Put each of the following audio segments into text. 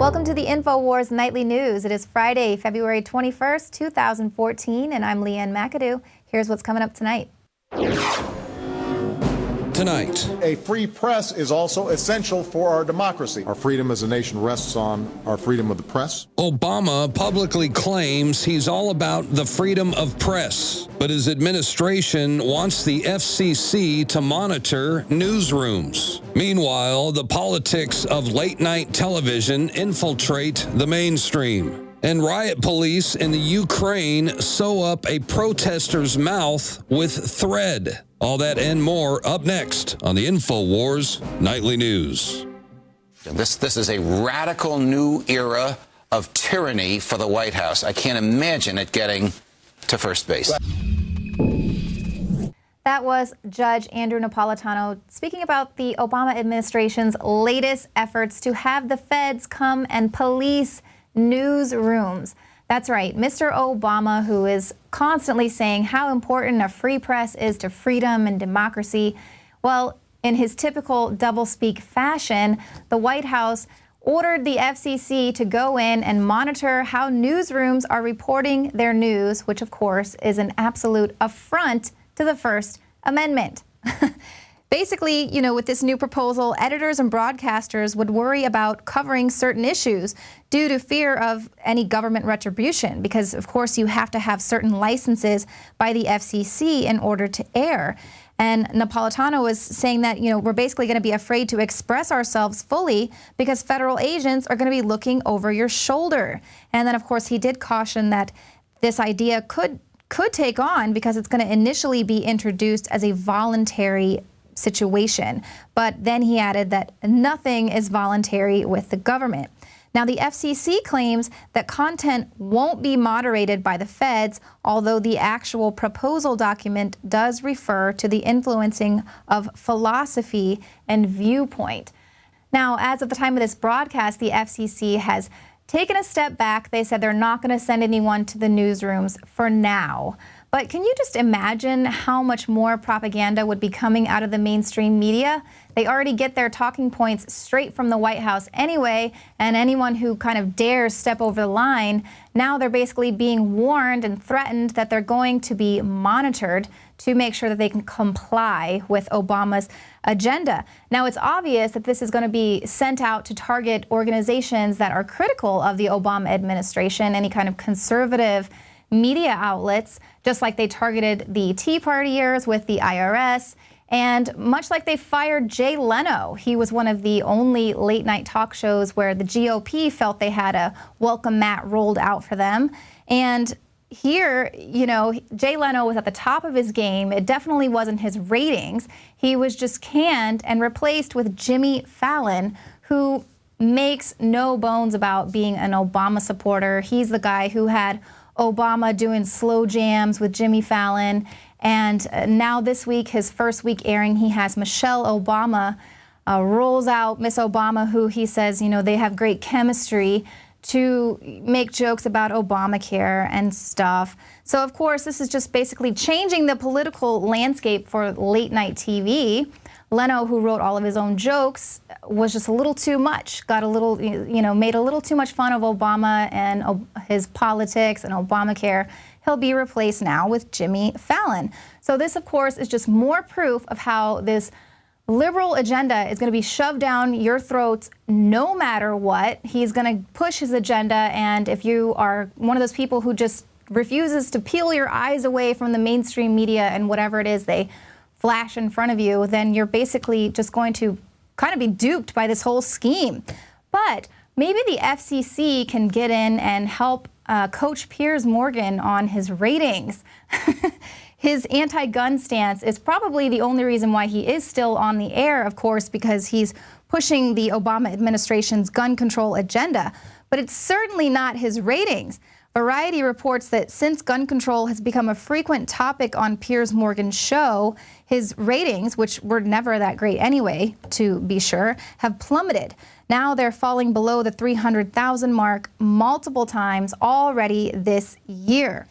Welcome to the InfoWars Nightly News. It is Friday, February 21st, 2014, and I'm Leanne McAdoo. Here's what's coming up tonight. Tonight, a free press is also essential for our democracy. Our freedom as a nation rests on our freedom of the press. Obama publicly claims he's all about the freedom of press, but his administration wants the FCC to monitor newsrooms. Meanwhile, the politics of late-night television infiltrate the mainstream. And riot police in the Ukraine sew up a protester's mouth with thread. All that and more up next on the InfoWars Nightly News. This is a radical new era of tyranny for the White House. I can't imagine it getting to first base. That was Judge Andrew Napolitano speaking about the Obama administration's latest efforts to have the feds come and police newsrooms. That's right, Mr. Obama, who is constantly saying how important a free press is to freedom and democracy. Well, in his typical doublespeak fashion, the White House ordered the FCC to go in and monitor how newsrooms are reporting their news, which of course is an absolute affront to the First Amendment. Basically, you know, with this new proposal, editors and broadcasters would worry about covering certain issues due to fear of any government retribution, because of course you have to have certain licenses by the FCC in order to air. And Napolitano was saying that, you know, we're basically going to be afraid to express ourselves fully because federal agents are going to be looking over your shoulder. And then, of course, he did caution that this idea could take on because it's going to initially be introduced as a voluntary situation. But then he added that nothing is voluntary with the government. Now, the FCC claims that content won't be moderated by the feds, although the actual proposal document does refer to the influencing of philosophy and viewpoint. Now, as of the time of this broadcast, the FCC has taken a step back. They said they're not going to send anyone to the newsrooms for now. But can you just imagine how much more propaganda would be coming out of the mainstream media? They already get their talking points straight from the White House anyway, and anyone who kind of dares step over the line, now they're basically being warned and threatened that they're going to be monitored to make sure that they can comply with Obama's agenda. Now, it's obvious that this is going to be sent out to target organizations that are critical of the Obama administration, any kind of conservative media outlets, just like they targeted the Tea Partiers with the IRS, and much like they fired Jay Leno. He was one of the only late-night talk shows where the GOP felt they had a welcome mat rolled out for them. And here, you know, Jay Leno was at the top of his game. It definitely wasn't his ratings. He was just canned and replaced with Jimmy Fallon, who makes no bones about being an Obama supporter. He's the guy who had Obama doing slow jams with Jimmy Fallon. And now this week, his first week airing, he has Michelle Obama rolls out Miss Obama, who he says, you know, they have great chemistry, to make jokes about Obamacare and stuff. So, of course, this is just basically changing the political landscape for late night TV. Leno, who wrote all of his own jokes, was just a little too much, got a little, you know, made a little too much fun of Obama and his politics and Obamacare. He'll be replaced now with Jimmy Fallon. So this, of course, is just more proof of how this liberal agenda is going to be shoved down your throats no matter what. He's going to push his agenda, and if you are one of those people who just refuses to peel your eyes away from the mainstream media and whatever it is they flash in front of you, then you're basically just going to kind of be duped by this whole scheme. But maybe the FCC can get in and help Coach Piers Morgan on his ratings. His anti-gun stance is probably the only reason why he is still on the air, of course, because he's pushing the Obama administration's gun control agenda. But it's certainly not his ratings. Variety reports that since gun control has become a frequent topic on Piers Morgan's show, his ratings, which were never that great anyway, to be sure, have plummeted. Now they're falling below the 300,000 mark multiple times already this year.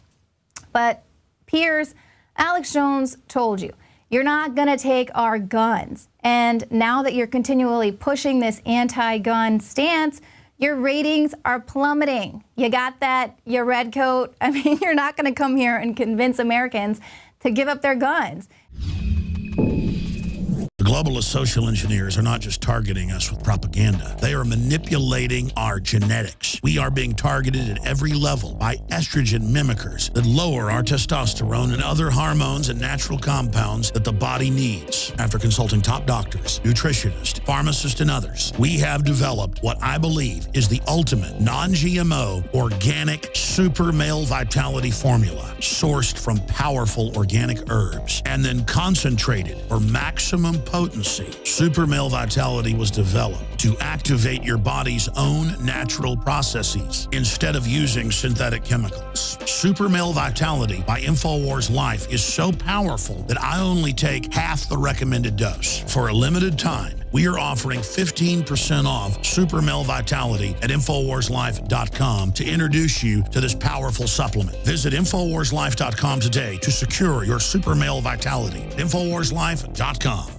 But Piers, Alex Jones told you, you're not going to take our guns. And now that you're continually pushing this anti-gun stance, your ratings are plummeting. You got that, you red coat? I mean, you're not going to come here and convince Americans to give up their guns. The globalist social engineers are not just targeting us with propaganda. They are manipulating our genetics. We are being targeted at every level by estrogen mimickers that lower our testosterone and other hormones and natural compounds that the body needs. After consulting top doctors, nutritionists, pharmacists, and others, we have developed what I believe is the ultimate non-GMO organic super male vitality formula sourced from powerful organic herbs and then concentrated for maximum potency. Super Male Vitality was developed to activate your body's own natural processes instead of using synthetic chemicals. Super Male Vitality by InfoWars Life is so powerful that I only take half the recommended dose. For a limited time, we are offering 15% off Super Male Vitality at InfoWarsLife.com to introduce you to this powerful supplement. Visit InfoWarsLife.com today to secure your Super Male Vitality. InfoWarsLife.com.